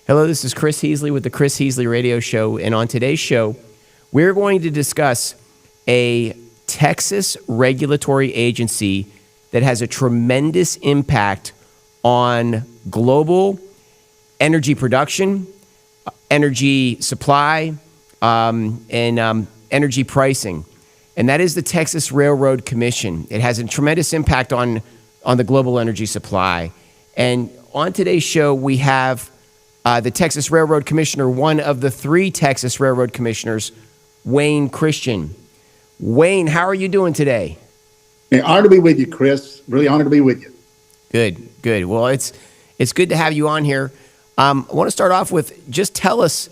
Hello, this is Chris Heasley with the Chris Heasley Radio Show. And on today's show, we're going to discuss a Texas regulatory agency that has a tremendous impact on global energy production, energy supply, and energy pricing. And that is the Texas Railroad Commission. It has a tremendous impact on the global energy supply. And on today's show, we have the Texas Railroad Commissioner, one of the three Texas Railroad Commissioners, Wayne Christian. Wayne, how are you doing today? Hey, honored to be with you, Chris. Really honored to be with you. Good. Well, it's good to have you on here. I want to start off with just tell us,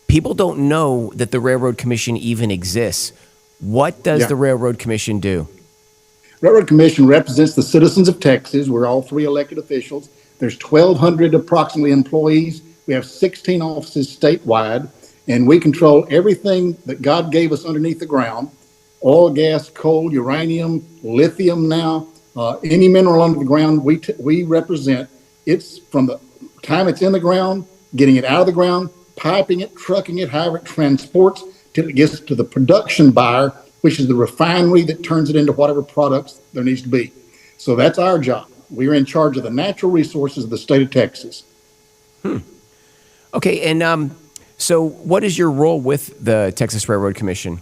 people don't know that the Railroad Commission even exists. What does the Railroad Commission do? Railroad Commission represents the citizens of Texas. We're all three elected officials. There's 1,200 approximately employees. We have 16 offices statewide, and we control everything that God gave us underneath the ground: oil, gas, coal, uranium, lithium now, any mineral under the ground we represent. It's from the time it's in the ground, getting it out of the ground, piping it, trucking it, however it transports, till it gets to the production buyer, which is the refinery that turns it into whatever products there needs to be. So that's our job. We're in charge of the natural resources of the state of Texas. Okay, and so what is your role with the Texas Railroad Commission?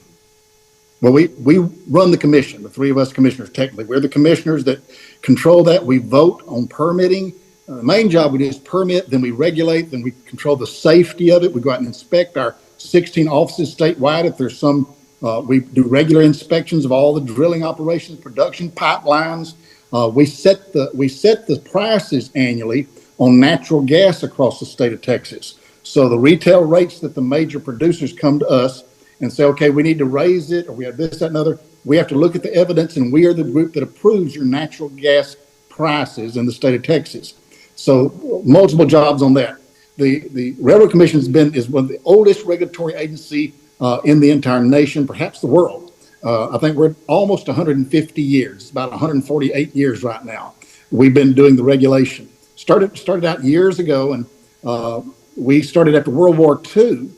Well, we run the commission, the three of us commissioners, technically. We're the commissioners that control that. We vote on permitting. The main job we do is permit, then we regulate, then we control the safety of it. We go out and inspect our 16 offices statewide. If there's some, we do regular inspections of all the drilling operations, production pipelines. We set the prices annually on natural gas across the state of Texas. So the retail rates that the major producers come to us and say, okay, we need to raise it, or we have this, that, and other. We have to look at the evidence, and we are the group that approves your natural gas prices in the state of Texas. So multiple jobs on that. The Railroad Commission is one of the oldest regulatory agency in the entire nation, perhaps the world. I think we're almost 150 years, about 148 years right now. We've been doing the regulation. Started out years ago, and we started after World War II.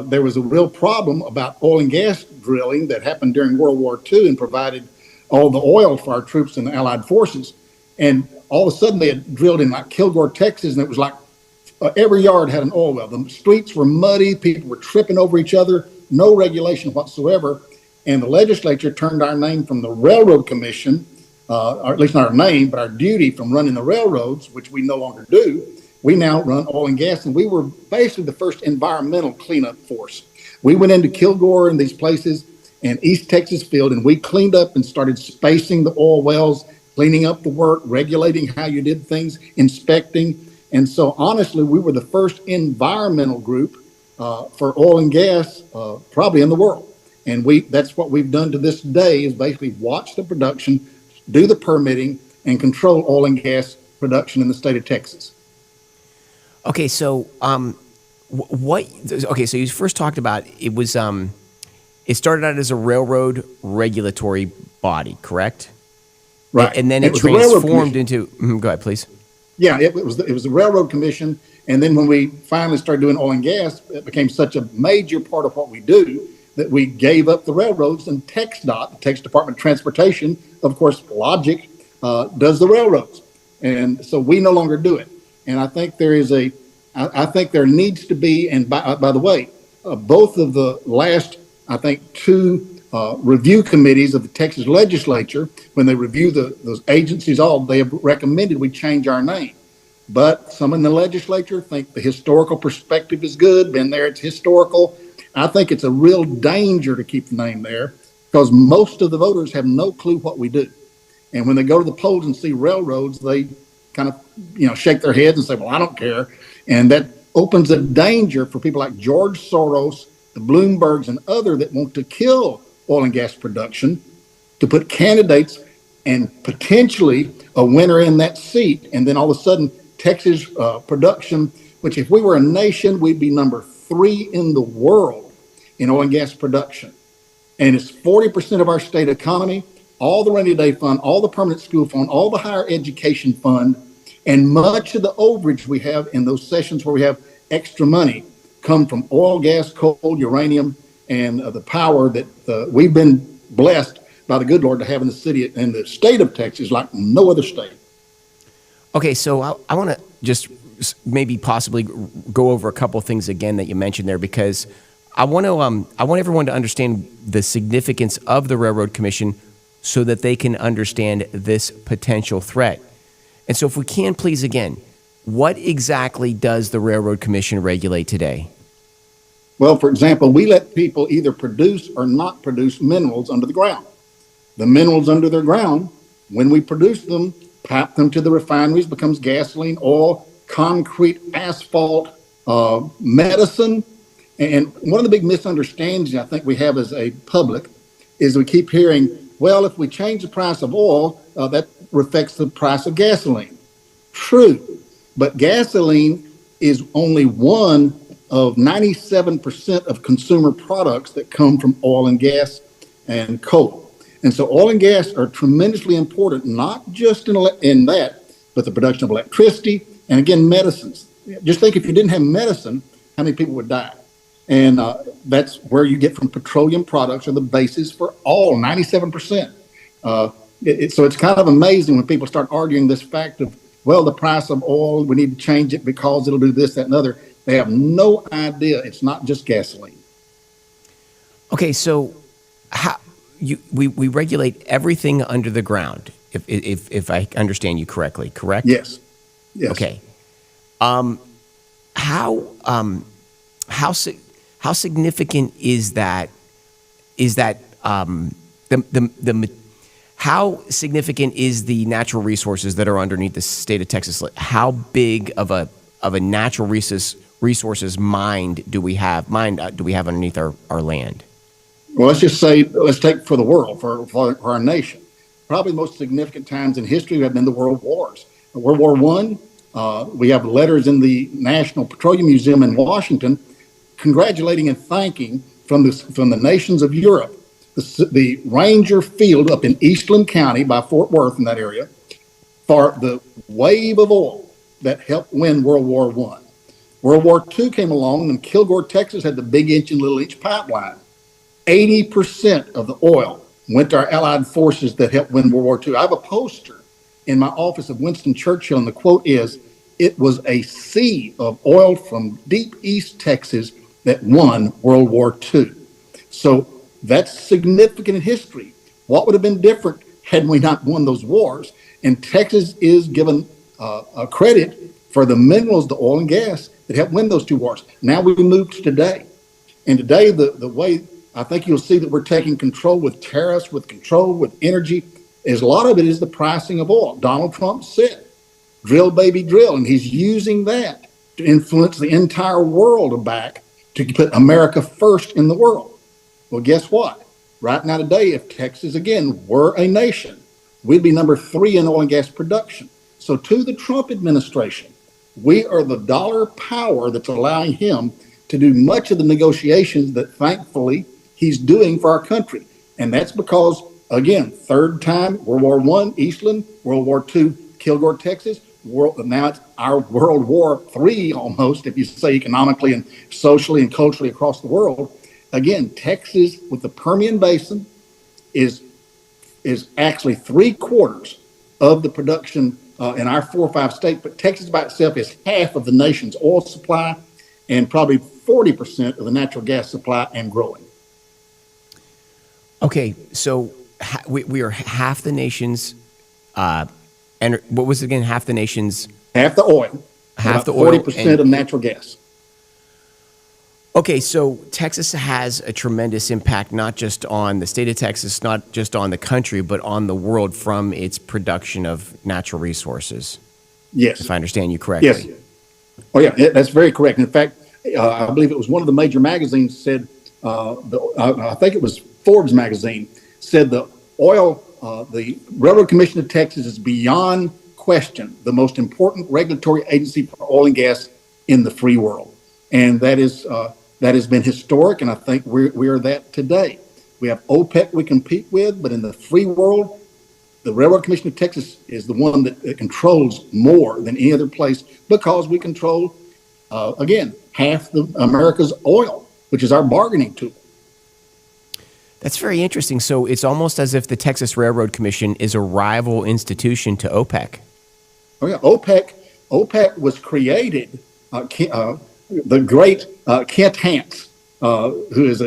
There was a real problem about oil and gas drilling that happened during World War II and provided all the oil for our troops in the Allied forces. And all of a sudden they had drilled in like Kilgore, Texas, and it was like every yard had an oil well. The streets were muddy. People were tripping over each other. No regulation whatsoever. And the legislature turned our name from the Railroad Commission, or at least not our name, but our duty from running the railroads, which we no longer do. We now run oil and gas, and we were basically the first environmental cleanup force. We went into Kilgore and these places and East Texas field, and we cleaned up and started spacing the oil wells, cleaning up the work, regulating how you did things, inspecting. And so honestly, we were the first environmental group for oil and gas probably in the world. And that's what we've done to this day, is basically watch the production, do the permitting, and control oil and gas production in the state of Texas. Okay, so so you first talked about it was it started out as a railroad regulatory body, correct? Right. And then it transformed into go ahead, please. Yeah, it was the Railroad Commission, and then when we finally started doing oil and gas, it became such a major part of what we do that we gave up the railroads, and TxDOT, the Texas Department of Transportation, of course, Logic, does the railroads, and so we no longer do it. And I think there needs to be, and by the way, both of the last, I think, two review committees of the Texas legislature, when they review those agencies, they have recommended we change our name. But some in the legislature think the historical perspective is good. Been there, it's historical. I think it's a real danger to keep the name there, because most of the voters have no clue what we do. And when they go to the polls and see railroads, they kind of, shake their heads and say, well, I don't care. And that opens a danger for people like George Soros, the Bloombergs, and other that want to kill oil and gas production, to put candidates and potentially a winner in that seat. And then all of a sudden, Texas production, which if we were a nation, we'd be number 3 in the world in oil and gas production. And it's 40% of our state economy, all the rainy day fund, all the permanent school fund, all the higher education fund, and much of the overage we have in those sessions where we have extra money come from oil, gas, coal, uranium, and the power that we've been blessed by the good Lord to have in the city and the state of Texas like no other state. Okay, so I want to just maybe possibly go over a couple of things again that you mentioned there, because I want everyone to understand the significance of the Railroad Commission so that they can understand this potential threat. And so if we can, please, again, what exactly does the Railroad Commission regulate today? Well, for example, we let people either produce or not produce minerals under the ground. The minerals under the ground, when we produce them, pipe them to the refineries, becomes gasoline, oil, concrete, asphalt, medicine. And one of the big misunderstandings I think we have as a public is we keep hearing, well, if we change the price of oil, that affects the price of gasoline. True, but gasoline is only one of 97% of consumer products that come from oil and gas and coal. And so oil and gas are tremendously important, not just in that, but the production of electricity and, again, medicines. Just think if you didn't have medicine, how many people would die? And that's where you get from petroleum products are the basis for all, 97%. So it's kind of amazing when people start arguing this fact of, well, the price of oil, we need to change it because it'll do this, that, and other. They have no idea it's not just gasoline. Okay, so we regulate everything under the ground, if I understand you correctly, correct? Yes. Yes. Okay. How significant is that? How significant is the natural resources that are underneath the state of Texas? How big of a natural resources mine do we have underneath our land? Well, let's take for the world, for our nation. Probably the most significant times in history have been the world wars. World War I, we have letters in the National Petroleum Museum in Washington congratulating and thanking from the nations of Europe, the Ranger Field up in Eastland County by Fort Worth in that area, for the wave of oil that helped win World War I. World War II came along and Kilgore, Texas had the Big Inch and Little Inch pipeline. 80% of the oil went to our Allied forces that helped win World War II. I have a poster in my office of Winston Churchill, and the quote is, "It was a sea of oil from deep East Texas that won World War II." So that's significant in history. What would have been different had we not won those wars? And Texas is given a credit for the minerals, the oil and gas that helped win those two wars. Now we move to today. And today, the way I think you'll see that we're taking control with tariffs, with control, with energy, is a lot of it is the pricing of oil. Donald Trump said, drill, baby, drill. And he's using that to influence the entire world back to put America first in the world. Well, guess what? Right now today, if Texas, again, were a nation, we'd be number 3 in oil and gas production. So to the Trump administration, we are the dollar power that's allowing him to do much of the negotiations that thankfully he's doing for our country. And that's because, again, third time, World War I, Eastland, World War II, Kilgore, Texas. Now it's our World War III almost, if you say economically and socially and culturally across the world. Again, Texas with the Permian Basin is actually 3/4 of the production in our 4 or 5 states, but Texas by itself is half of the nation's oil supply and probably 40% of the natural gas supply and growing. Okay, so we are half the nation's, and what was it again? Half the nation's? Half the oil. Half the oil. 40% of natural gas. Okay, so Texas has a tremendous impact, not just on the state of Texas, not just on the country, but on the world from its production of natural resources. Yes. If I understand you correctly. Yes. Oh, yeah, that's very correct. In fact, I believe it was one of the major magazines said, I think it was Forbes magazine, said the Railroad Commission of Texas is beyond question the most important regulatory agency for oil and gas in the free world. And that has been historic, and I think we are that today. We have OPEC we compete with, but in the free world, the Railroad Commission of Texas is the one that controls more than any other place because we control again, half the America's oil, which is our bargaining tool. That's very interesting. So it's almost as if the Texas Railroad Commission is a rival institution to OPEC. Oh yeah, OPEC was created. The great Kent Hance, who is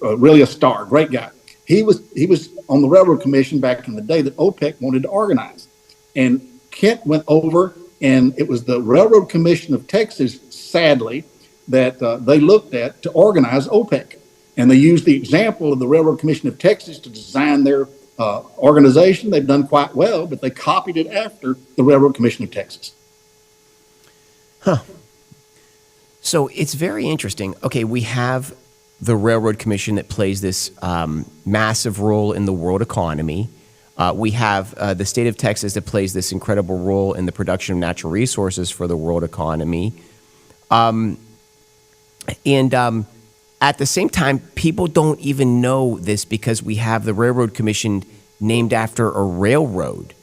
really a star, great guy. He was on the Railroad Commission back in the day that OPEC wanted to organize, and Kent went over, and it was the Railroad Commission of Texas, sadly, that they looked at to organize OPEC. And they used the example of the Railroad Commission of Texas to design their organization. They've done quite well, but they copied it after the Railroad Commission of Texas. So it's very interesting. Okay, we have the Railroad Commission that plays this massive role in the world economy. We have the state of Texas that plays this incredible role in the production of natural resources for the world economy. At the same time, people don't even know this because we have the Railroad Commission named after a railroad.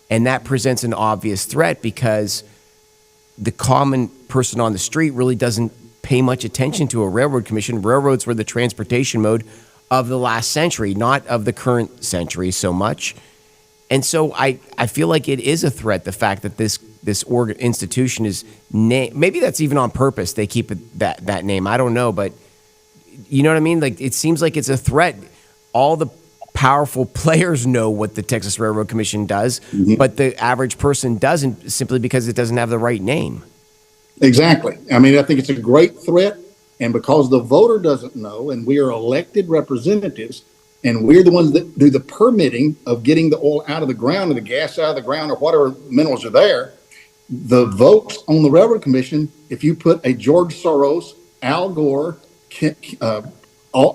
And that presents an obvious threat because the common person on the street really doesn't pay much attention to a railroad commission. Railroads were the transportation mode of the last century, not of the current century so much. And so I feel like it is a threat, the fact that this institution is maybe that's even on purpose. They keep that name. I don't know, but you know what I mean? Like, it seems like it's a threat. All the powerful players know what the Texas Railroad Commission does, but the average person doesn't, simply because it doesn't have the right name. Exactly. I mean, I think it's a great threat. And because the voter doesn't know, and we are elected representatives, and we're the ones that do the permitting of getting the oil out of the ground or the gas out of the ground or whatever minerals are there, the votes on the Railroad Commission, if you put a George Soros, Al Gore,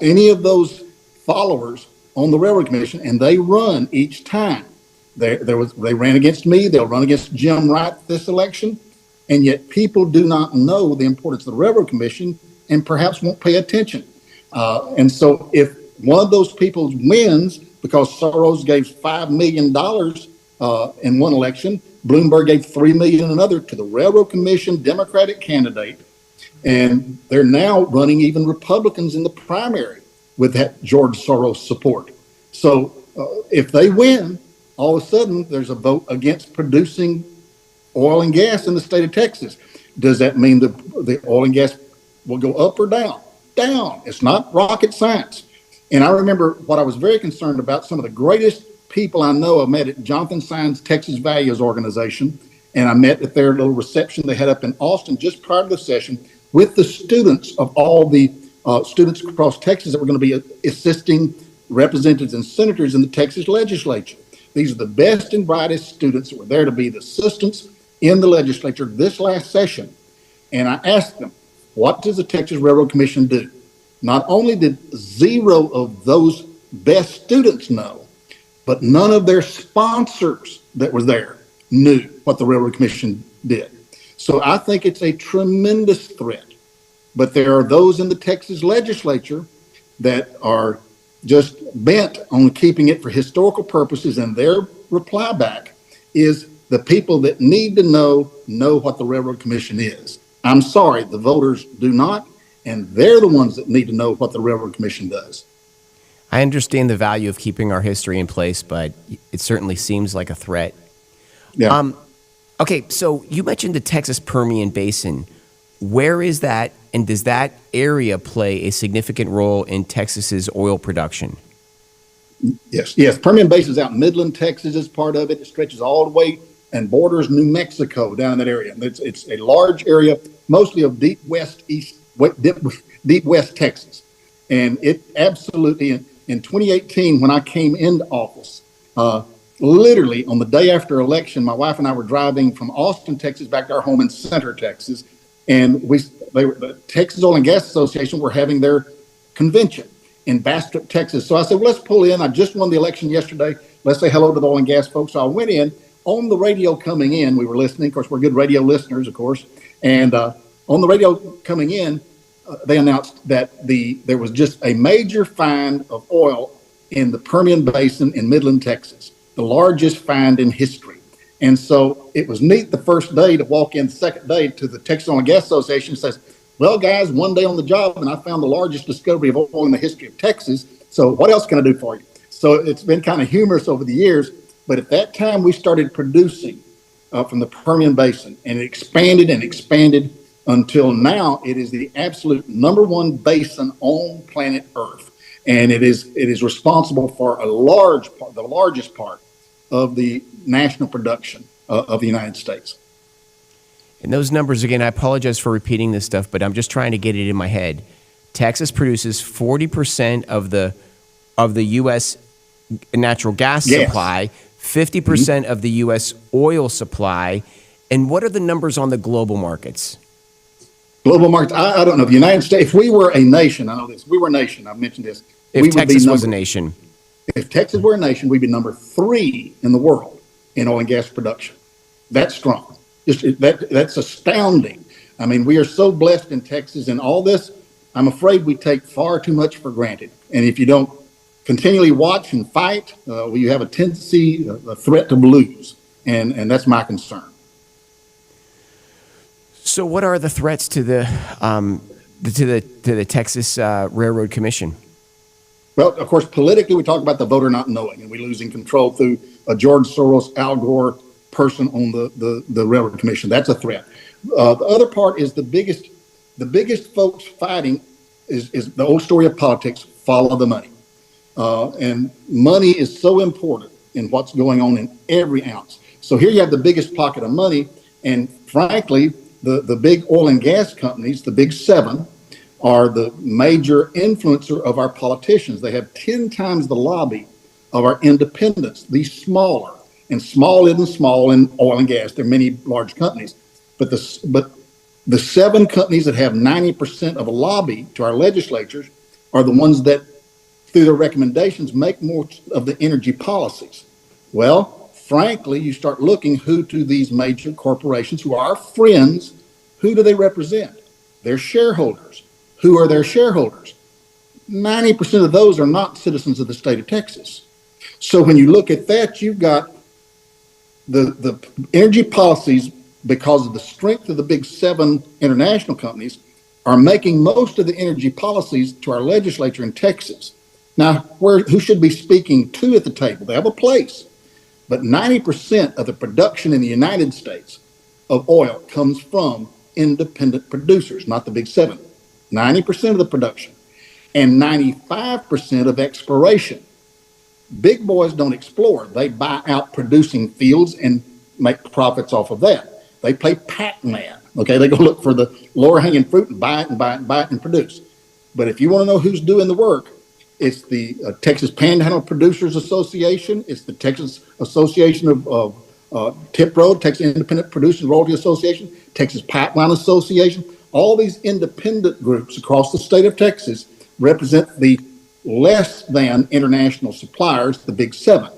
any of those followers on the Railroad Commission, and they run each time. They ran against me. They'll run against Jim Wright this election, and yet people do not know the importance of the Railroad Commission and perhaps won't pay attention. And so, if one of those people wins because Soros gave $5 million in one election, Bloomberg gave $3 million in another to the Railroad Commission Democratic candidate. And they're now running even Republicans in the primary with that George Soros support. So if they win, all of a sudden there's a vote against producing oil and gas in the state of Texas. Does that mean the oil and gas will go up or down? Down. It's not rocket science. And I remember what I was very concerned about. Some of the greatest people I know I met at Jonathan Saenz Texas Values Organization, and I met at their little reception they had up in Austin just prior to the session with the students of all the students across Texas that were going to be assisting representatives and senators in the Texas legislature. These are the best and brightest students that were there to be the assistants in the legislature this last session. And I asked them, what does the Texas Railroad Commission do? Not only did zero of those best students know, but none of their sponsors that were there knew what the Railroad Commission did. So I think it's a tremendous threat. But there are those in the Texas legislature that are just bent on keeping it for historical purposes, and their reply back is the people that need to know what the Railroad Commission is. I'm sorry, the voters do not, and they're the ones that need to know what the Railroad Commission does. I understand the value of keeping our history in place, but it certainly seems like a threat. Yeah. Okay, so you mentioned the Texas Permian Basin. Where is that, and does that area play a significant role in Texas's oil production? Yes. Permian Basin is out in Midland, Texas is part of it. It stretches all the way and borders New Mexico down in that area. It's a large area, mostly of deep west Texas. And it absolutely, in 2018, when I came into office, literally on the day after election, my wife and I were driving from Austin, Texas, back to our home in Center, Texas. And the Texas Oil and Gas Association were having their convention in Bastrop, Texas. So I said, well, let's pull in. I just won the election yesterday. Let's say hello to the oil and gas folks. So I went in. On the radio coming in, we were listening. Of course, we're good radio listeners, of course. And on the radio coming in, they announced that there was just a major find of oil in the Permian Basin in Midland, Texas, the largest find in history. And so it was neat the first day to walk in, the second day to the Texas Oil and Gas Association and says, well, guys, one day on the job, and I found the largest discovery of oil in the history of Texas. So what else can I do for you? So it's been kind of humorous over the years. But at that time, we started producing from the Permian Basin, and it expanded and expanded until now. It is the absolute number one basin on planet Earth. And it is responsible for a large part, the largest part of the national production of the United States. And those numbers, again, I apologize for repeating this stuff, but I'm just trying to get it in my head. Texas produces 40% of the U.S. natural gas supply, 50% of the U.S. oil supply. And what are the numbers on the global markets? Global markets, I don't know. The United States, if we were a nation, I know this, if we were a nation, I've mentioned this. If Texas was a nation. If Texas were a nation, we'd be number 3 in the world in oil and gas production. That's strong. That's astounding. I mean, we are so blessed in Texas, and all this, I'm afraid we take far too much for granted. And if you don't continually watch and fight, you have a tendency, a threat to lose. And that's my concern. So what are the threats to the Texas Railroad Commission? Well, of course, politically, we talk about the voter not knowing, and we're losing control through a George Soros, Al Gore person on the Railroad Commission. That's a threat. The other part is the biggest folks fighting is the old story of politics: follow the money. And money is so important in what's going on in every ounce. So here you have the biggest pocket of money, and frankly, the big oil and gas companies, the big 7, are the major influencer of our politicians. They have 10 times the lobby of our independents, these smaller. And small isn't small in oil and gas. There are many large companies. But the 7 companies that have 90% of a lobby to our legislatures are the ones that, through their recommendations, make more of the energy policies. Well, frankly, you start looking who to these major corporations who are our friends, who do they represent? Their shareholders. Who are their shareholders? 90% of those are not citizens of the state of Texas. So when you look at that, you've got the energy policies, because of the strength of the big 7 international companies, are making most of the energy policies to our legislature in Texas. Now, who should be speaking to at the table? They have a place. But 90% of the production in the United States of oil comes from independent producers, not the big 7. 90% of the production and 95% of exploration. Big boys don't explore. They buy out producing fields and make profits off of that. They play Pac-Man. Okay, they go look for the lower hanging fruit and buy it and buy it and buy it and produce. But if you want to know who's doing the work, it's the Texas Panhandle Producers Association. It's the Texas Association of Tip Road, Texas Independent Producers Royalty Association, Texas Pipeline Association. All these independent groups across the state of Texas represent the less than international suppliers, the big 7.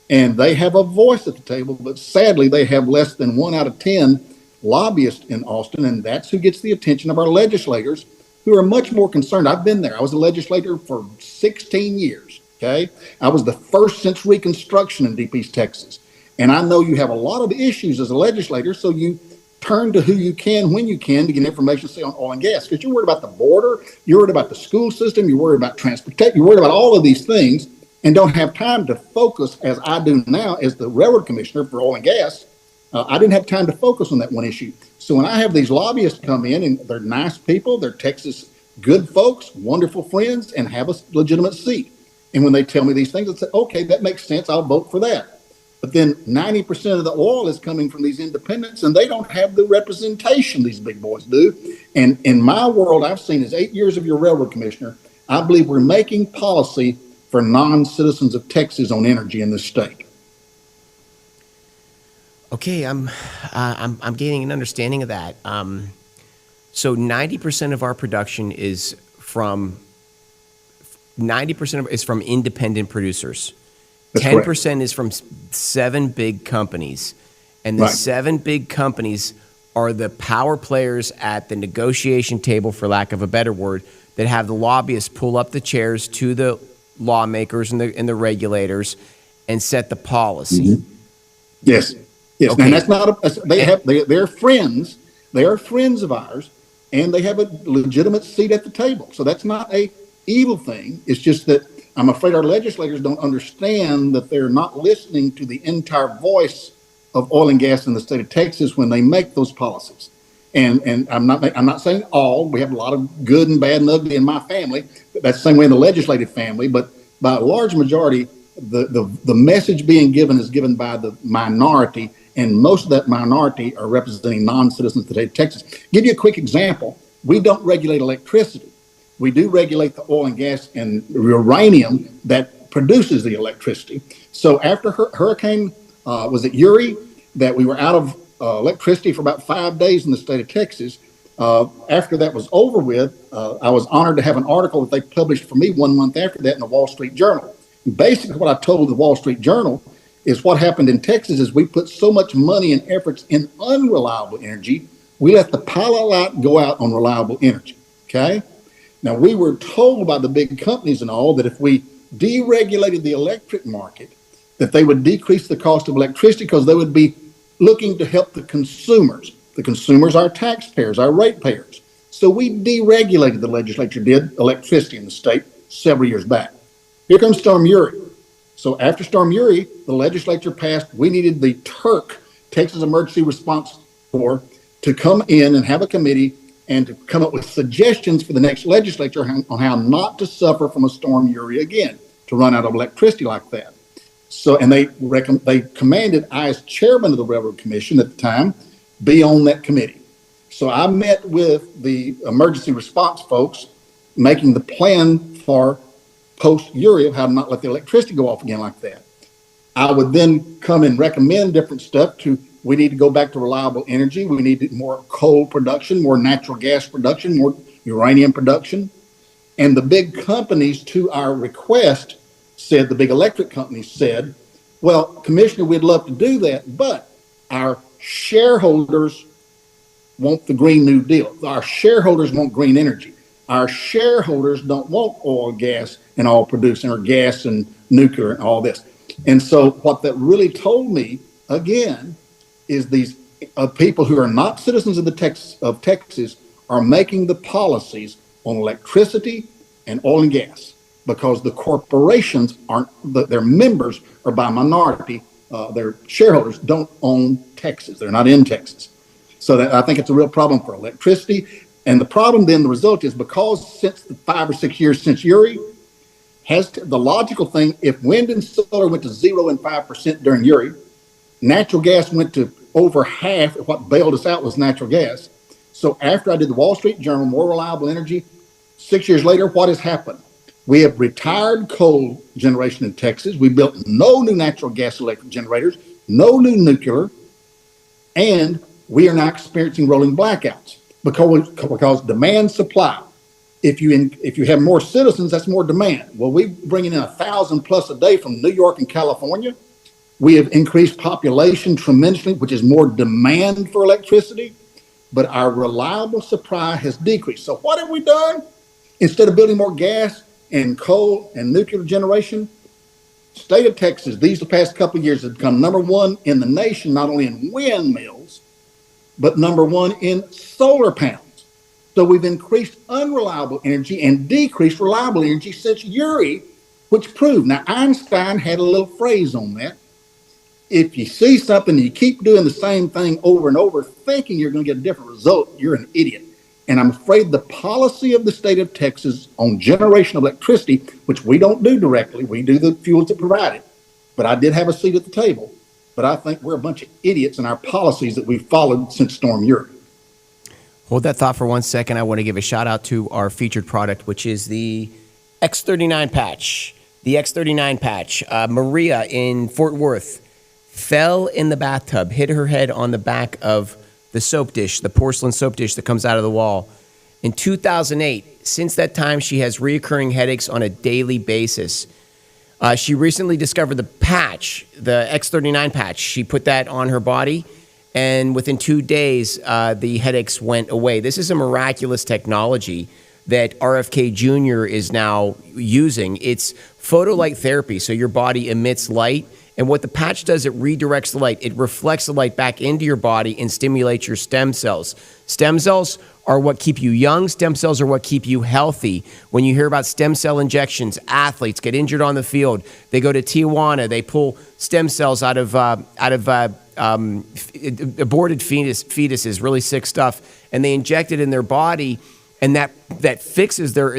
And they have a voice at the table, but sadly, they have less than 1 out of 10 lobbyists in Austin, and that's who gets the attention of our legislators, who are much more concerned. I've been there. I was a legislator for 16 years, okay? I was the first since Reconstruction in Deep East Texas. And I know you have a lot of issues as a legislator, so you turn to who you can when you can to get information, say, on oil and gas, because you're worried about the border, you're worried about the school system, you're worried about transportation, you're worried about all of these things, and don't have time to focus, as I do now as the railroad commissioner for oil and gas. I didn't have time to focus on that one issue. So when I have these lobbyists come in, and they're nice people, they're Texas good folks, wonderful friends, and have a legitimate seat. And when they tell me these things, I say, okay, that makes sense. I'll vote for that. But then 90% of the oil is coming from these independents, and they don't have the representation these big boys do. And in my world, I've seen as 8 years of your railroad commissioner, I believe we're making policy for non-citizens of Texas on energy in this state. Okay, I'm gaining an understanding of that. So 90% of our production is from 90% is from independent producers. That's 10% correct. is from 7 big companies, and the Right. 7 big companies are the power players at the negotiation table, for lack of a better word, that have the lobbyists pull up the chairs to the lawmakers and the regulators and set the policy. Mm-hmm. Yes. Yes, Okay. and that's not they're friends. They are friends of ours, and they have a legitimate seat at the table. So that's not a evil thing. It's just that I'm afraid our legislators don't understand that they're not listening to the entire voice of oil and gas in the state of Texas when they make those policies. And I'm not saying all. We have a lot of good and bad and ugly in my family. But that's the same way in the legislative family. But by a large majority, the message being given is given by the minority, and most of that minority are representing non-citizens of the state of Texas. Give you a quick example. We don't regulate electricity. We do regulate the oil and gas and uranium that produces the electricity. So after Hurricane, was it Uri, that we were out of electricity for about 5 days in the state of Texas. After that was over with, I was honored to have an article that they published for me 1 month after that in the Wall Street Journal. Basically, what I told the Wall Street Journal is what happened in Texas is we put so much money and efforts in unreliable energy, we let the pilot light go out on reliable energy. Okay? Now, we were told by the big companies and all that if we deregulated the electric market, that they would decrease the cost of electricity because they would be looking to help the consumers. The consumers are taxpayers, our ratepayers. So we deregulated, the legislature did, electricity in the state several years back. Here comes Storm Uri. So after Storm Uri, the legislature passed, we needed the TERC, Texas Emergency Response Corps, to come in and have a committee and to come up with suggestions for the next legislature on how not to suffer from a Storm Uri again, to run out of electricity like that. So, and they commanded, I as chairman of the Railroad Commission at the time, be on that committee. So I met with the emergency response folks, making the plan for post-Uri of how to not let the electricity go off again like that. I would then come and recommend different stuff we need to go back to reliable energy. We need more coal production, more natural gas production, more uranium production. And the big companies, to our request, the big electric companies said, well, Commissioner, we'd love to do that, but our shareholders want the Green New Deal. Our shareholders want green energy. Our shareholders don't want oil, gas, and all producing, or gas and nuclear and all this. And so what that really told me, again, is these people who are not citizens of Texas are making the policies on electricity and oil and gas, because the corporations their members are by minority. Their shareholders don't own Texas. They're not in Texas. So I think it's a real problem for electricity. And the problem then, the result is, because since the 5 or 6 years since Uri, the logical thing, if wind and solar went to 0 and 5% during Uri, natural gas went to over half. What bailed us out was natural gas. So after I did the Wall Street Journal, more reliable energy, 6 years later, what has happened? We have retired coal generation in Texas. We built no new natural gas electric generators, no new nuclear, and we are now experiencing rolling blackouts because demand supply. If you have more citizens, that's more demand. Well, we're bringing in 1,000 plus a day from New York and California. We have increased population tremendously, which is more demand for electricity, but our reliable supply has decreased. So what have we done? Instead of building more gas and coal and nuclear generation, state of Texas, these past couple of years, has become #1 in the nation, not only in windmills, but #1 in solar panels. So we've increased unreliable energy and decreased reliable energy since Uri, which proved. Now, Einstein had a little phrase on that. If you see something and you keep doing the same thing over and over, thinking you're going to get a different result, you're an idiot. And I'm afraid the policy of the state of Texas on generation of electricity, which we don't do directly, we do the fuels that provide it, but I did have a seat at the table. But I think we're a bunch of idiots in our policies that we've followed since Storm Uri. Hold that thought for 1 second. I want to give a shout out to our featured product, which is the X39 patch. The X39 patch. Maria in Fort Worth fell in the bathtub, hit her head on the back of the soap dish, the porcelain soap dish that comes out of the wall. In 2008, since that time, she has reoccurring headaches on a daily basis. She recently discovered the patch, the X39 patch. She put that on her body, and within 2 days, the headaches went away. This is a miraculous technology that RFK Jr. is now using. It's photolight therapy, so your body emits light, And what the patch does, it redirects the light. It reflects the light back into your body and stimulates your stem cells. Stem cells are what keep you young. Stem cells are what keep you healthy. When you hear about stem cell injections, athletes get injured on the field. They go to Tijuana. They pull stem cells out of aborted fetuses, really sick stuff, and they inject it in their body, and that fixes their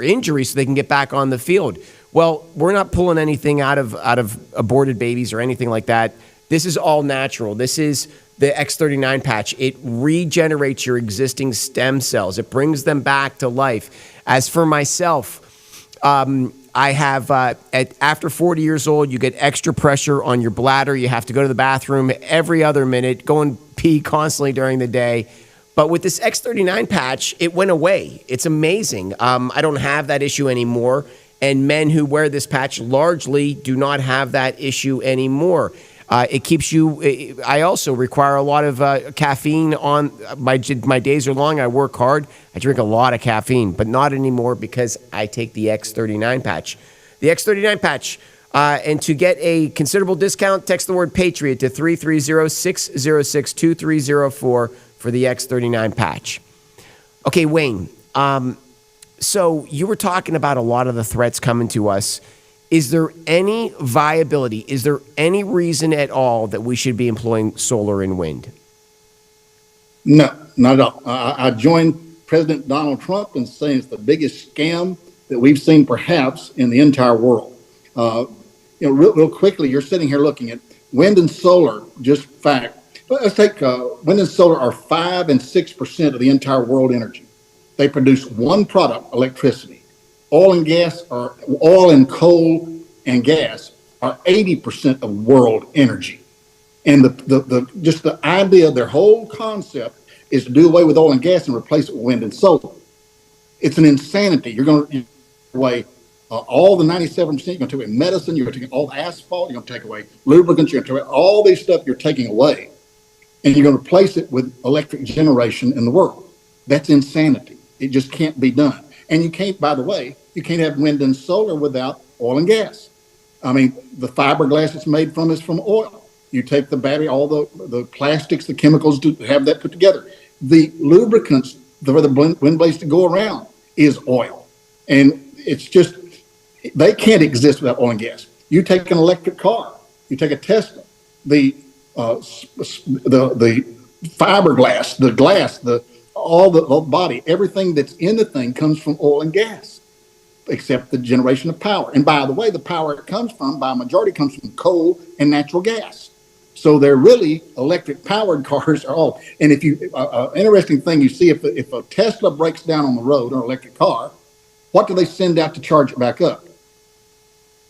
injury so they can get back on the field. Well, we're not pulling anything out of aborted babies or anything like that. This is all natural. This is the X39 patch. It regenerates your existing stem cells. It brings them back to life. As for myself, I have, after 40 years old, you get extra pressure on your bladder. You have to go to the bathroom every other minute, go and pee constantly during the day. But with this X39 patch, it went away. It's amazing. I don't have that issue anymore. And men who wear this patch largely do not have that issue anymore. It keeps you. I also require a lot of caffeine on my days are long. I work hard. I drink a lot of caffeine, but not anymore because I take the X39 patch. The X39 patch. And to get a considerable discount, text the word Patriot to 330-606-2304 for the X39 patch. Okay, Wayne. So you were talking about a lot of the threats coming to us. Is there any viability? Is there any reason at all that we should be employing solar and wind? No, not at all. I joined President Donald Trump in saying it's the biggest scam that we've seen perhaps in the entire world. Real quickly, you're sitting here looking at wind and solar, just fact. Let's take wind and solar are 5 and 6% of the entire world energy. They produce one product, electricity. Oil and coal and gas are 80% of world energy. And the idea, their whole concept is to do away with oil and gas and replace it with wind and solar. It's an insanity. You're going to take away all the 97%. You're going to take away medicine. You're going to take all the asphalt. You're going to take away lubricants. You're going to take away all these stuff you're taking away. And you're going to replace it with electric generation in the world. That's insanity. It just can't be done. And you can't, by the way, you can't have wind and solar without oil and gas. I mean, the fiberglass it's made from is from oil. You take the battery, all the plastics, the chemicals to have that put together. The lubricants for the wind blades to go around is oil. And it's just, they can't exist without oil and gas. You take an electric car, you take a Tesla, the fiberglass, the glass, all the body, everything that's in the thing comes from oil and gas, except the generation of power. And by the way, the power it comes from, by a majority, comes from coal and natural gas. So they're really electric powered cars are all. And if you, interesting thing you see, if a Tesla breaks down on the road or an electric car, what do they send out to charge it back up?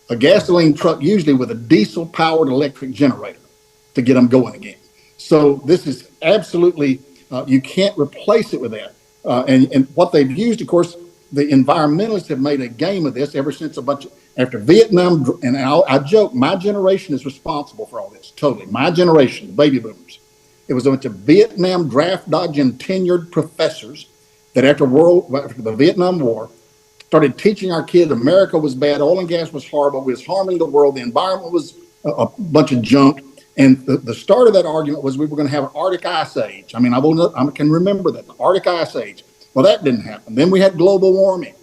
A gasoline truck, usually with a diesel powered electric generator to get them going again. So this is absolutely, you can't replace it with that. And what they've used, of course, the environmentalists have made a game of this ever since after Vietnam. And I joke, my generation is responsible for all this, totally. My generation, the baby boomers. It was a bunch of Vietnam draft dodging tenured professors that after the Vietnam War, started teaching our kids America was bad, oil and gas was horrible, it was harming the world, the environment was a bunch of junk. And the start of that argument was we were going to have an Arctic ice age. I mean, I can remember that, the Arctic ice age. Well, that didn't happen. Then we had global warming,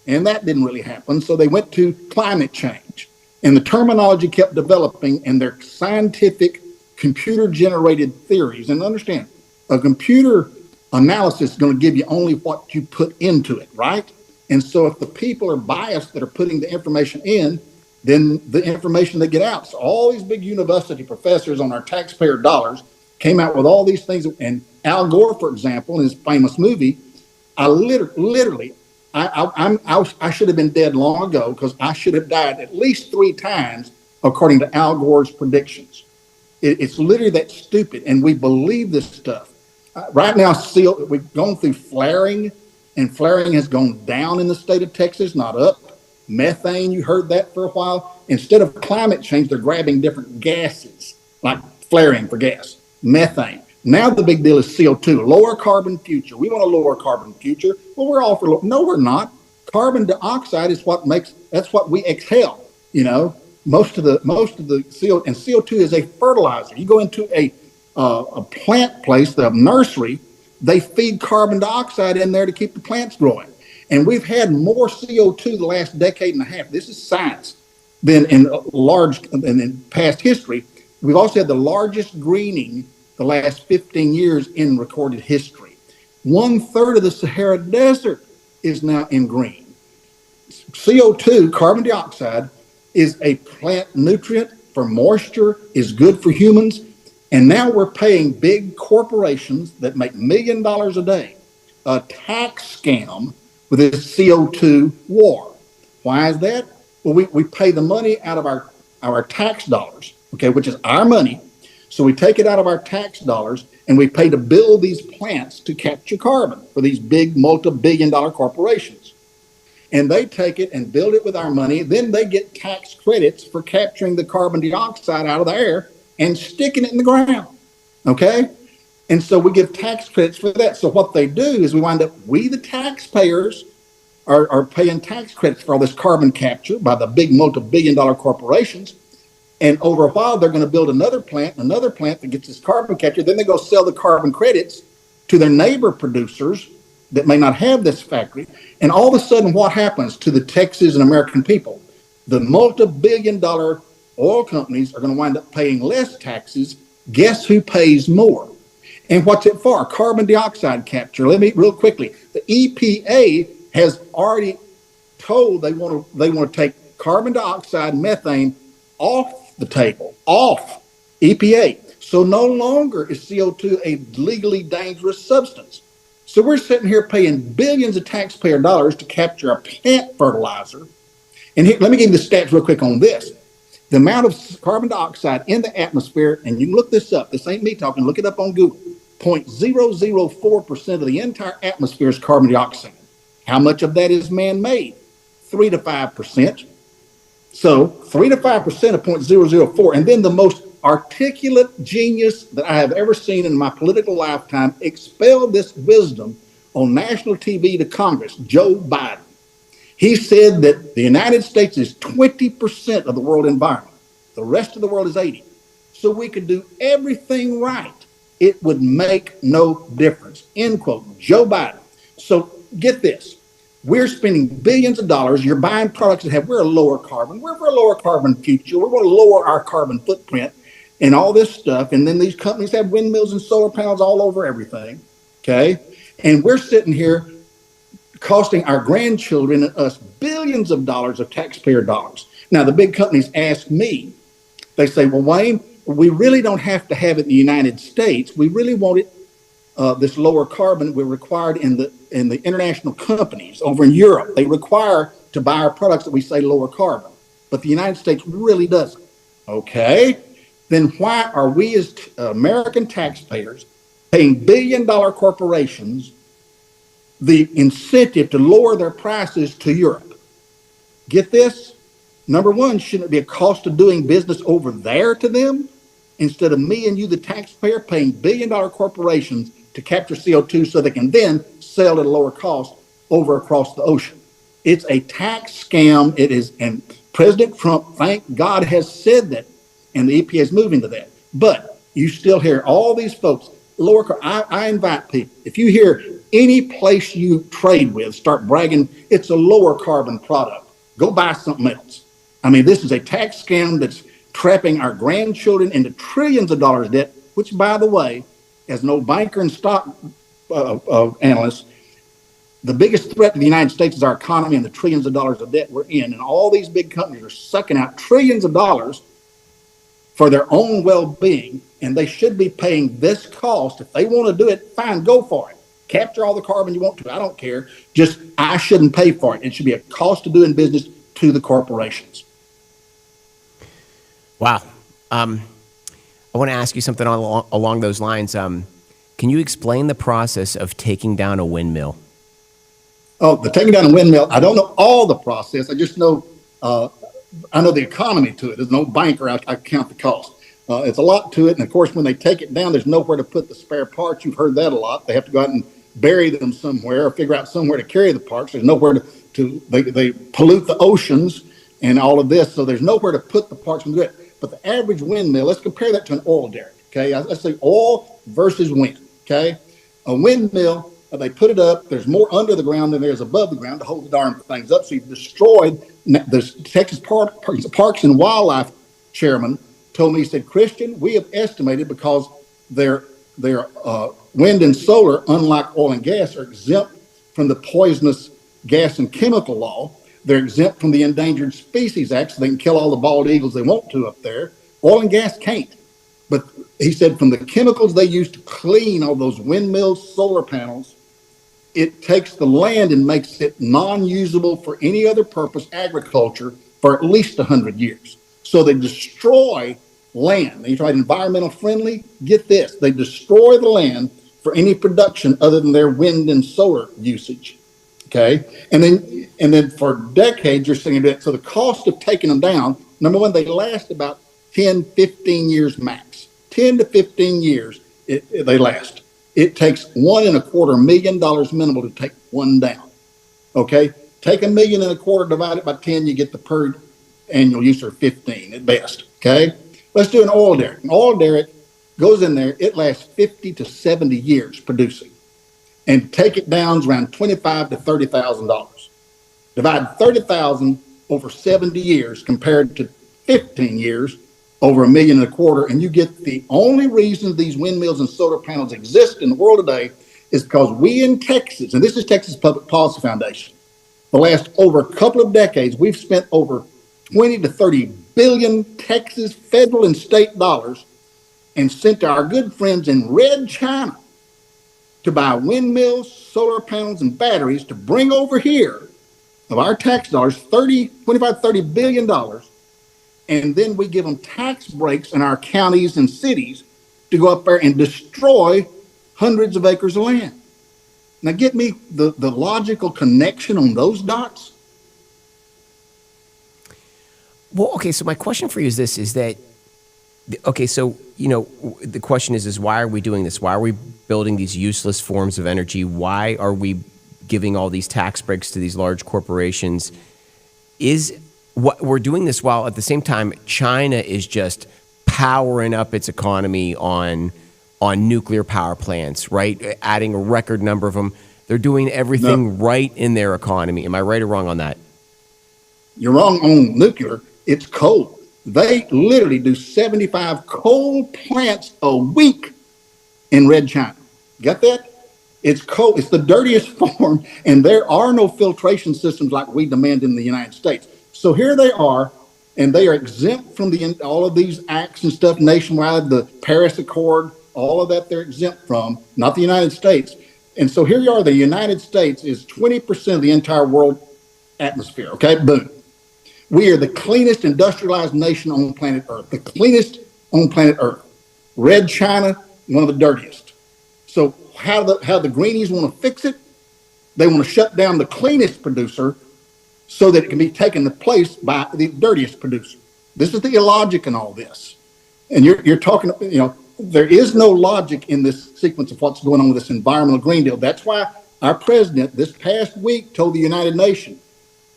and that didn't really happen. So they went to climate change. And the terminology kept developing, and their scientific computer-generated theories. And understand, a computer analysis is going to give you only what you put into it, right? And so if the people are biased that are putting the information in, then the information they get out. So all these big university professors on our taxpayer dollars came out with all these things. And Al Gore, for example, in his famous movie, I should have been dead long ago because I should have died at least 3 times, according to Al Gore's predictions. It's literally that stupid, and we believe this stuff. Right now, we've gone through flaring, and flaring has gone down in the state of Texas, not up. Methane, you heard that for a while. Instead of climate change, they're grabbing different gases, like flaring for gas, methane. Now the big deal is CO2, lower carbon future. We want a lower carbon future. Well, we're all no, we're not. Carbon dioxide is that's what we exhale, most of the CO2 is a fertilizer. You go into a plant place, the nursery, they feed carbon dioxide in there to keep the plants growing. And we've had more CO2 the last decade and a half. This is science. Than in past history. We've also had the largest greening the last 15 years in recorded history. 1/3 of the Sahara Desert is now in green. CO2, carbon dioxide, is a plant nutrient for moisture, is good for humans. And now we're paying big corporations that make $1 million a day a tax scam with this CO2 war. Why is that? Well, we pay the money out of our tax dollars, okay, which is our money. So we take it out of our tax dollars and we pay to build these plants to capture carbon for these big multi-billion-dollar corporations. And they take it and build it with our money. Then they get tax credits for capturing the carbon dioxide out of the air and sticking it in the ground, okay? And so we give tax credits for that. So what they do is we the taxpayers, are paying tax credits for all this carbon capture by the big multi-billion-dollar corporations. And over a while, they're going to build another plant that gets this carbon capture. Then they go sell the carbon credits to their neighbor producers that may not have this factory. And all of a sudden, what happens to the Texas and American people? The multi-billion-dollar oil companies are going to wind up paying less taxes. Guess who pays more? And what's it for? Carbon dioxide capture. Let me real quickly. The EPA has already told they want to take carbon dioxide, methane off the table, off EPA. So no longer is CO2 a legally dangerous substance. So we're sitting here paying billions of taxpayer dollars to capture a plant fertilizer. And here, let me give you the stats real quick on this. The amount of carbon dioxide in the atmosphere, and you can look this up. This ain't me talking. Look it up on Google. 0.004% of the entire atmosphere is carbon dioxide. How much of that is man-made? 3 to 5%. So 3 to 5% of 0.004. And then the most articulate genius that I have ever seen in my political lifetime expelled this wisdom on national TV to Congress, Joe Biden. He said that the United States is 20% of the world environment. The rest of the world is 80. So we could do everything right. It would make no difference. End quote. Joe Biden. So get this. We're spending billions of dollars. You're buying products that we're a lower carbon. We're for a lower carbon future. We're going to lower our carbon footprint and all this stuff. And then these companies have windmills and solar panels all over everything. Okay. And we're sitting here costing our grandchildren and us billions of dollars of taxpayer dollars. Now, the big companies ask me, they say, well, Wayne, we really don't have to have it in the United States. We really want it, this lower carbon we're required in the international companies over in Europe. They require to buy our products that we say lower carbon, but the United States really doesn't. Okay, then why are we as American taxpayers paying billion-dollar corporations the incentive to lower their prices to Europe? Get this. Number one, shouldn't it be a cost of doing business over there to them instead of me and you, the taxpayer, paying billion-dollar corporations to capture CO2 so they can then sell at a lower cost over across the ocean? It's a tax scam. It is, and President Trump, thank God, has said that, and the EPA is moving to that. But you still hear all these folks, I invite people, if you hear any place you trade with start bragging it's a lower carbon product, go buy something else. I mean, this is a tax scam that's trapping our grandchildren into trillions of dollars debt, which, by the way, as an old banker and stock analyst, the biggest threat to the United States is our economy and the trillions of dollars of debt we're in. And all these big companies are sucking out trillions of dollars for their own well-being, and they should be paying this cost. If they want to do it, fine, go for it. Capture all the carbon you want to. I don't care. Just, I shouldn't pay for it. It should be a cost of doing business to the corporations. Wow. I want to ask you something along those lines. Can you explain the process of taking down a windmill? Oh, the taking down a windmill, I don't know all the process. I just know, I know the economy to it. As no banker, I count the cost. It's a lot to it. And of course, when they take it down, there's nowhere to put the spare parts. You've heard that a lot. They have to go out and bury them somewhere or figure out somewhere to carry the parts. There's nowhere they pollute the oceans. and all of this. So there's nowhere to put the parts from it. But the average windmill, let's compare that to an oil derrick. Okay, let's say oil versus wind. Okay, a windmill, they put it up. There's more under the ground than there's above the ground to hold the darn things up. So you've destroyed. The Texas Parks and Wildlife chairman told me, he said, Christian, we have estimated, because their wind and solar, unlike oil and gas, are exempt from the poisonous gas and chemical law. They're exempt from the Endangered Species Act, so they can kill all the bald eagles they want to up there. Oil and gas can't. But he said from the chemicals they use to clean all those windmills, solar panels, it takes the land and makes it non-usable for any other purpose, agriculture, for at least 100 years. So they destroy land. They tried environmental friendly. Get this, they destroy the land for any production other than their wind and solar usage. Okay, and then for decades you're seeing that. So the cost of taking them down, number one, they last about 10, 15 years max. 10 to 15 years they last. It takes $1.25 million minimal to take one down. Okay, take $1.25 million, divide it by 10, you get the per annual use, or 15 at best. Okay, let's do an oil derrick. An oil derrick goes in there, it lasts 50 to 70 years producing. And take it down is around $25,000 to $30,000. Divide 30,000 over 70 years compared to 15 years over $1.25 million, and you get the only reason these windmills and solar panels exist in the world today is because we in Texas, and this is Texas Public Policy Foundation, the last over a couple of decades, we've spent over 20 to 30 billion Texas federal and state dollars and sent to our good friends in Red China to buy windmills, solar panels, and batteries to bring over here of our tax dollars, 25, $30 billion. And then we give them tax breaks in our counties and cities to go up there and destroy hundreds of acres of land. Now get me the logical connection on those dots. Well, okay, so my question for you is this, is that, okay, so, you know, the question is why are we doing this? Why are we building these useless forms of energy? Why are we giving all these tax breaks to these large corporations? Is what we're doing this while at the same time China is just powering up its economy on nuclear power plants, right? Adding a record number of them. They're doing everything right in their economy. Am I right or wrong on that? You're wrong on nuclear. It's coal. They literally do 75 coal plants a week in Red China. Got that? It's coal. It's the dirtiest form, and there are no filtration systems like we demand in the United States. So here they are, and they are exempt from all of these acts and stuff nationwide, the Paris Accord, all of that they're exempt from, not the United States. And so here you are, the United States is 20% of the entire world atmosphere, okay? Boom. We are the cleanest industrialized nation on planet Earth, the cleanest on planet Earth. Red China, one of the dirtiest. So how the greenies want to fix it? They want to shut down the cleanest producer so that it can be taken the place by the dirtiest producer. This is the illogic in all this. And you're talking, you know, there is no logic in this sequence of what's going on with this environmental Green Deal. That's why our president this past week told the United Nations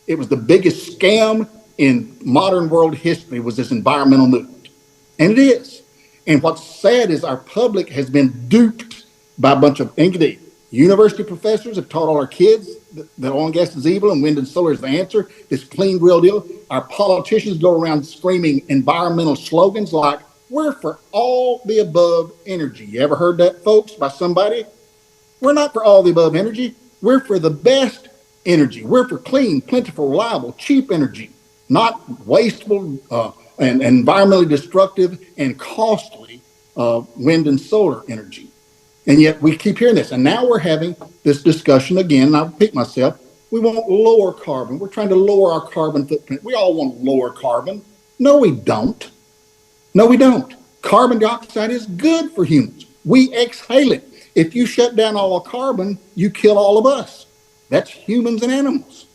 it was the biggest scam in modern world history was this environmental movement. And it is. And what's sad is our public has been duped by a bunch of university professors have taught all our kids that oil and gas is evil and wind and solar is the answer, this clean, real deal. Our politicians go around screaming environmental slogans like, we're for all the above energy. You ever heard that, folks, by somebody? We're not for all the above energy. We're for the best energy. We're for clean, plentiful, reliable, cheap energy, not wasteful and environmentally destructive and costly wind and solar energy. And yet we keep hearing this. And now we're having this discussion again, and I'll repeat myself. We want lower carbon. We're trying to lower our carbon footprint. We all want lower carbon. No, we don't. No, we don't. Carbon dioxide is good for humans. We exhale it. If you shut down all the carbon, you kill all of us. That's humans and animals.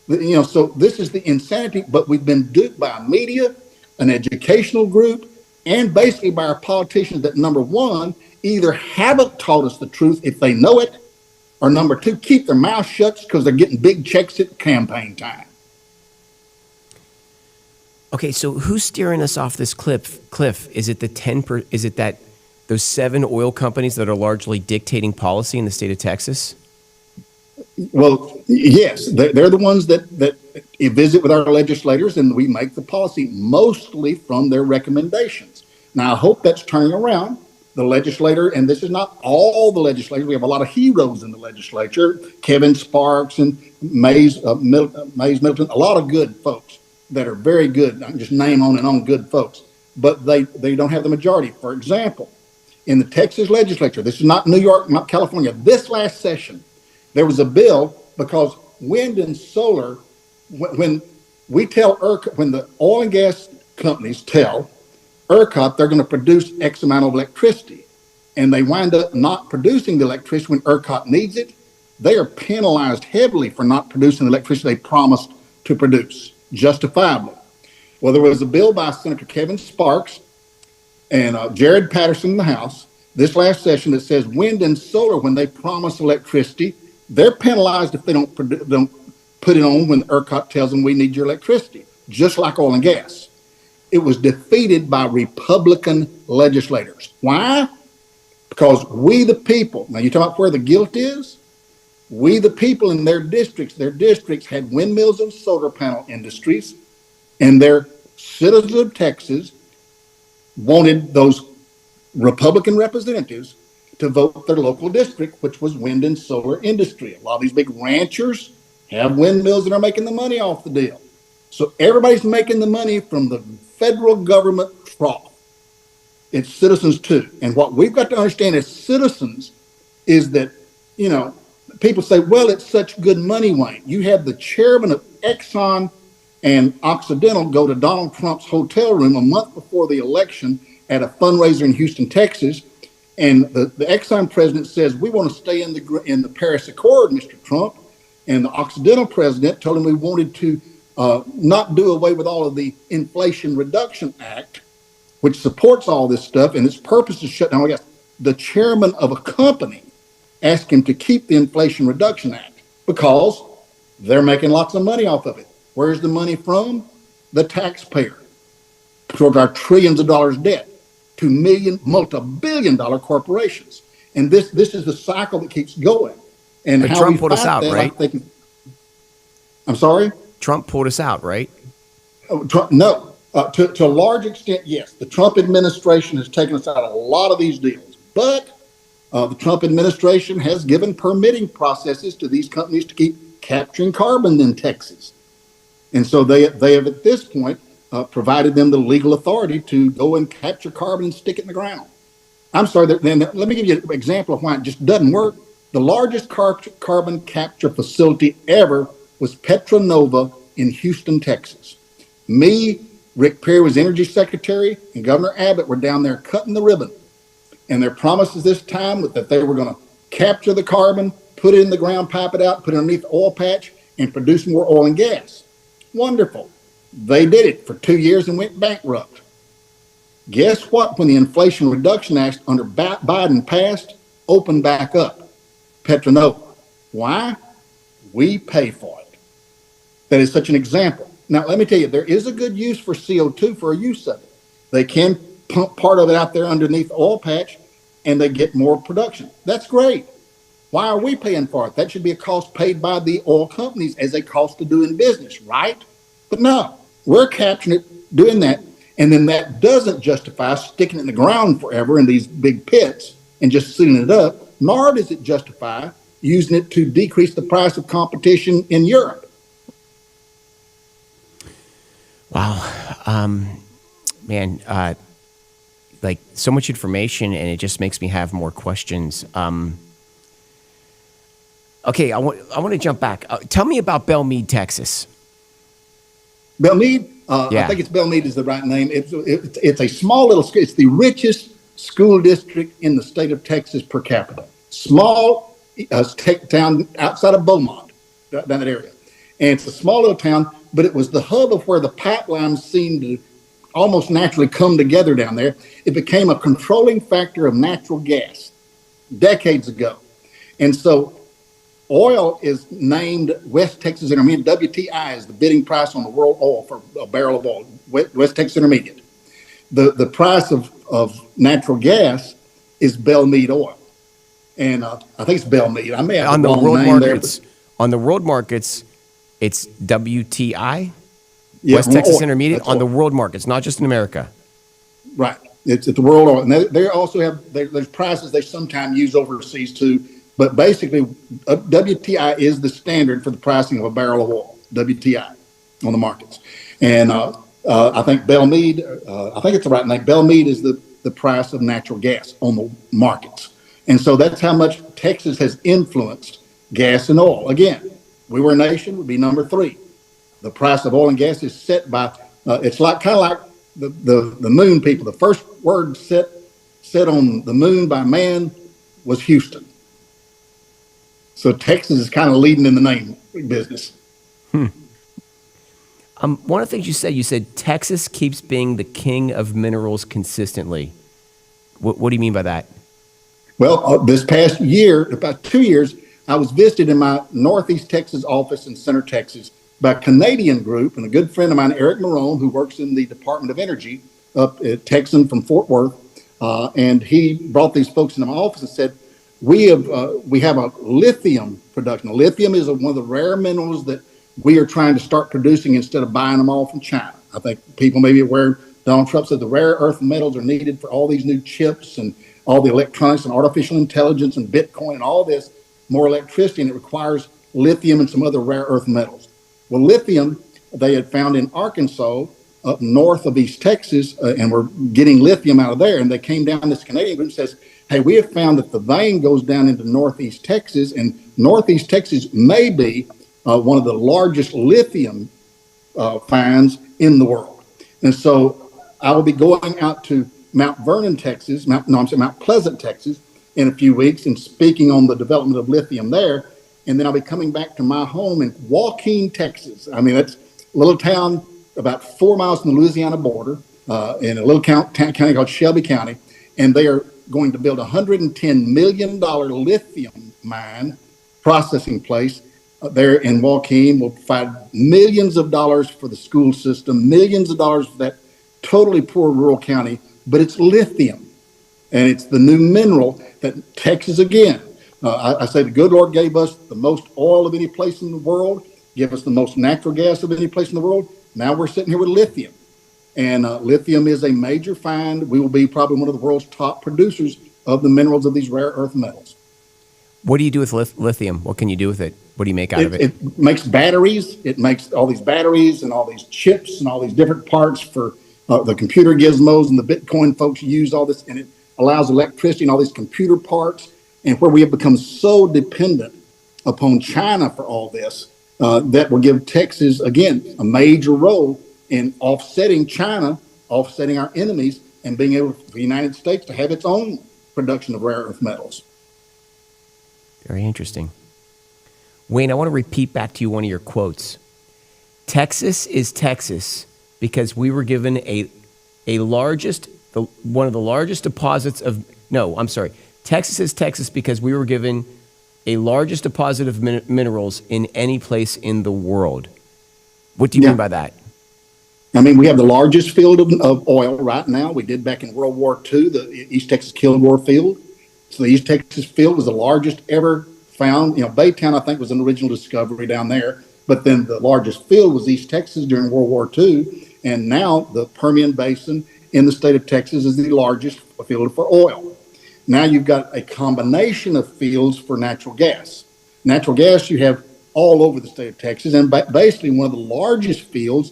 You know, so this is the insanity, but we've been duped by media, an educational group, and basically by our politicians that, number one, either haven't taught us the truth if they know it, or number two, keep their mouth shut because they're getting big checks at campaign time. Okay, so who's steering us off this cliff? Is it is it that those 7 oil companies that are largely dictating policy in the state of Texas? Well, yes, they're the ones that visit with our legislators, and we make the policy mostly from their recommendations. Now, I hope that's turning around. The legislator, and this is not all the legislators, we have a lot of heroes in the legislature, Kevin Sparks and Mays Middleton, a lot of good folks that are very good. I can just name on and on good folks, but they don't have the majority. For example, in the Texas legislature, this is not New York, not California, this last session, there was a bill because wind and solar, when we tell ERCOT, when the oil and gas companies tell ERCOT they're going to produce X amount of electricity, and they wind up not producing the electricity when ERCOT needs it, they are penalized heavily for not producing the electricity they promised to produce, justifiably. Well, there was a bill by Senator Kevin Sparks and Jared Patterson in the House this last session that says wind and solar, when they promise electricity, they're penalized if they don't put it on when ERCOT tells them we need your electricity, just like oil and gas. It was defeated by Republican legislators. Why? Because we the people, now you talk about where the guilt is, we the people in their districts had windmills and solar panel industries, and their citizens of Texas wanted those Republican representatives to vote their local district, which was wind and solar industry. A lot of these big ranchers have windmills and are making the money off the deal. So everybody's making the money from the federal government trough. It's citizens too. And what we've got to understand as citizens is that, people say, well, it's such good money, Wayne. You had the chairman of Exxon and Occidental go to Donald Trump's hotel room a month before the election at a fundraiser in Houston, Texas. And the Exxon president says, we want to stay in the Paris Accord, Mr. Trump. And the Occidental president told him we wanted to not do away with all of the Inflation Reduction Act, which supports all this stuff, and its purpose is shut down. I guess the chairman of a company asked him to keep the Inflation Reduction Act because they're making lots of money off of it. Where's the money from? The taxpayer, toward our trillions of dollars debt to multi-billion-dollar corporations. And this is the cycle that keeps going. And but how Trump we pulled us out, that, right? I'm sorry? Trump pulled us out, right? Oh, no. To a large extent, yes. The Trump administration has taken us out of a lot of these deals. But the Trump administration has given permitting processes to these companies to keep capturing carbon in Texas. And so they have, at this point, provided them the legal authority to go and capture carbon and stick it in the ground. I'm sorry, then let me give you an example of why it just doesn't work. The largest carbon capture facility ever was Petronova in Houston, Texas. Me, Rick Perry was Energy Secretary, and Governor Abbott were down there cutting the ribbon. And their promises this time was that they were going to capture the carbon, put it in the ground, pipe it out, put it underneath the oil patch, and produce more oil and gas. Wonderful. They did it for 2 years and went bankrupt. Guess what? When the Inflation Reduction Act under Biden passed, opened back up. Petronova. Why? We pay for it. That is such an example. Now, let me tell you, there is a good use for CO2 for a use of it. They can pump part of it out there underneath the oil patch and they get more production. That's great. Why are we paying for it? That should be a cost paid by the oil companies as a cost of doing business, right? But no, we're capturing it, doing that. And then that doesn't justify sticking it in the ground forever in these big pits and just sealing it up, nor does it justify using it to decrease the price of competition in Europe. Wow. Man, like so much information, and it just makes me have more questions. Okay, I want to jump back. Tell me about Belmead, Texas. Belmead, Yeah. I think it's Belmead is the right name. It's a small little school. It's the richest school district in the state of Texas per capita. Small town outside of Beaumont, down that area. And it's a small little town, but it was the hub of where the pipelines seemed to almost naturally come together down there. It became a controlling factor of natural gas decades ago. And so oil is named West Texas Intermediate. WTI is the bidding price on the world oil for a barrel of oil, West Texas Intermediate. The price of natural gas is Bell Mead oil. And I think it's Bell Mead. I may have On the the wrong world name there. markets, on the world markets, it's WTI, Yeah, West Texas oil. Intermediate, That's on the oil. world markets, not just in America. Right. It's the world oil. And they also have, there's prices they sometimes use overseas too. But basically, WTI is the standard for the pricing of a barrel of oil, WTI, on the markets. And I think Bell Mead, I think it's the right name, Bell Mead is the price of natural gas on the markets. And so that's how much Texas has influenced gas and oil. Again, we were a nation, would be number 3. The price of oil and gas is set by, it's like kind of like the moon people. The first word set on the moon by man was Houston. So Texas is kind of leading in the name business. One of the things you said Texas keeps being the king of minerals consistently. What do you mean by that? Well, this past year, about 2 years, I was visited in my Northeast Texas office in Center, Texas, by a Canadian group and a good friend of mine, Eric Marone, who works in the Department of Energy up at Texan from Fort Worth. And he brought these folks into my office and said, we have a lithium production. Lithium is one of the rare minerals that we are trying to start producing instead of buying them all from China. I think people may be aware, Donald Trump said the rare earth metals are needed for all these new chips and all the electronics and artificial intelligence and Bitcoin and all this, more electricity, and it requires lithium and some other rare earth metals. Well, lithium, they had found in Arkansas, up north of East Texas, and we're getting lithium out of there. And they came down, this Canadian group says, hey, we have found that the vein goes down into Northeast Texas, and Northeast Texas may be one of the largest lithium finds in the world. And so I will be going out to Mount Vernon, Texas, Mount Pleasant, Texas, in a few weeks and speaking on the development of lithium there. And then I'll be coming back to my home in Joaquin, Texas. I mean, that's a little town about 4 miles from the Louisiana border in a little county called Shelby County. And they are going to build a $110 million lithium mine processing place there in Joaquin. Will provide millions of dollars for the school system, millions of dollars for that totally poor rural county. But it's lithium, and it's the new mineral that Texas, again, I say the good Lord gave us the most oil of any place in the world, gave us the most natural gas of any place in the world. Now we're sitting here with lithium. And lithium is a major find. We will be probably one of the world's top producers of the minerals of these rare earth metals. What do you do with lithium? What can you do with it? What do you make out of it? It makes batteries. It makes all these batteries and all these chips and all these different parts for the computer gizmos and the Bitcoin folks use all this, and it allows electricity and all these computer parts. And where we have become so dependent upon China for all this, that will give Texas, again, a major role in offsetting China, offsetting our enemies, and being able for the United States to have its own production of rare earth metals. Very interesting. Wayne, I want to repeat back to you one of your quotes. Texas is Texas because we were given one of the largest deposits of, no, I'm sorry. Texas is Texas because we were given a largest deposit of minerals in any place in the world. What do you mean by that? I mean, we have the largest field of oil right now. We did back in World War II, the East Texas Kilgore Field. So the East Texas field was the largest ever found. You know, Baytown, I think, was an original discovery down there. But then the largest field was East Texas during World War II. And now the Permian Basin in the state of Texas is the largest field for oil. Now you've got a combination of fields for natural gas. Natural gas you have all over the state of Texas. And basically one of the largest fields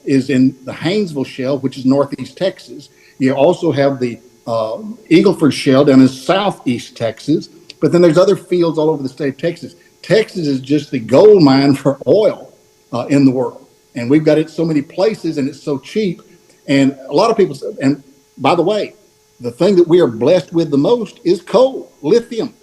is in the Haynesville Shale, which is northeast Texas. You also have the Eagleford Shale down in southeast Texas. But then there's other fields all over the state of Texas. Texas is just the gold mine for oil in the world. And we've got it so many places and it's so cheap. And a lot of people say, and by the way, the thing that we are blessed with the most is coal, lithium.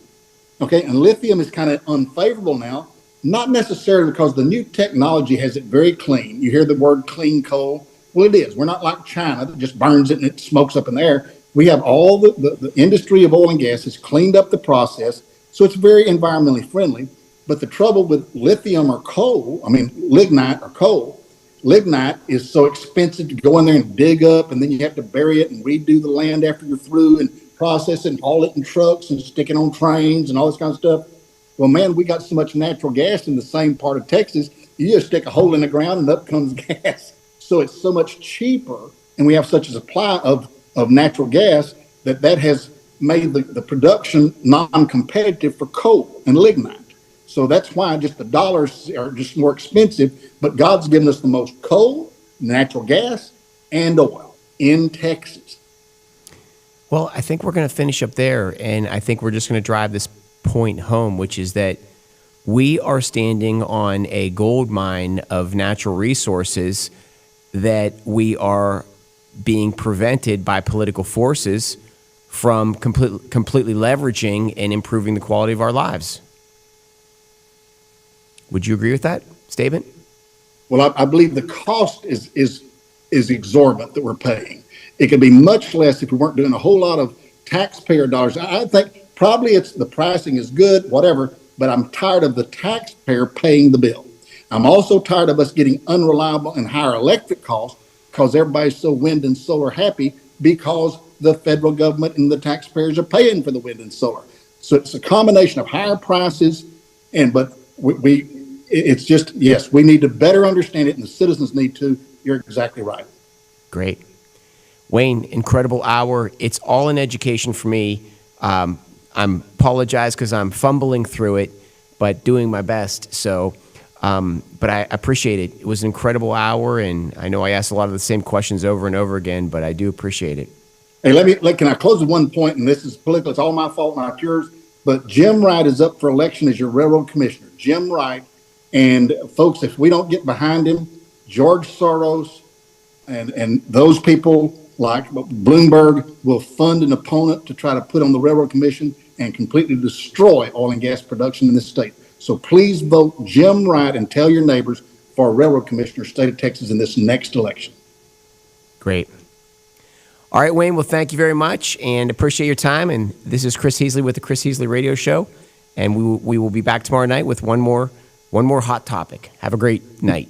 Okay, and lithium is kind of unfavorable now, not necessarily because the new technology has it very clean. You hear the word clean coal. Well, it is. We're not like China that just burns it and it smokes up in the air. We have all the industry of oil and gas has cleaned up the process So it's very environmentally friendly. But the trouble with lithium or coal, I mean, lignite or coal, lignite is so expensive to go in there and dig up, and then you have to bury it and redo the land after you're through and process it and haul it in trucks and stick it on trains and all this kind of stuff. Well, man, we got so much natural gas in the same part of Texas, you just stick a hole in the ground and up comes gas. So it's so much cheaper, and we have such a supply of natural gas that has made the production non-competitive for coal and lignite. So that's why just the dollars are just more expensive. But God's given us the most coal, natural gas, and oil in Texas. Well, I think we're going to finish up there, and I think we're just going to drive this point home, which is that we are standing on a gold mine of natural resources that we are being prevented by political forces from completely leveraging and improving the quality of our lives. Would you agree with that statement? Well, I believe the cost is exorbitant that we're paying. It could be much less if we weren't doing a whole lot of taxpayer dollars. I think probably it's the pricing is good, whatever, but I'm tired of the taxpayer paying the bill. I'm also tired of us getting unreliable and higher electric costs because everybody's so wind and solar happy because the federal government and the taxpayers are paying for the wind and solar. So it's a combination of higher prices, but it's just, yes, we need to better understand it, and the citizens need to. You're exactly right. Great. Wayne, incredible hour. It's all in education for me. I'm apologize because I'm fumbling through it, but doing my best. So, but I appreciate it. It was an incredible hour, and I know I asked a lot of the same questions over and over again, but I do appreciate it. Hey, can I close with one point? And this is political. It's all my fault, not yours. But Jim Wright is up for election as your railroad commissioner. Jim Wright. And folks, if we don't get behind him, George Soros and those people like Bloomberg will fund an opponent to try to put on the Railroad Commission and completely destroy oil and gas production in this state. So please vote Jim Wright and tell your neighbors for a railroad commissioner, state of Texas, in this next election. Great. All right, Wayne, well, thank you very much and appreciate your time. And this is Chris Heasley with the Chris Heasley Radio Show. And we will be back tomorrow night with one more hot topic. Have a great night.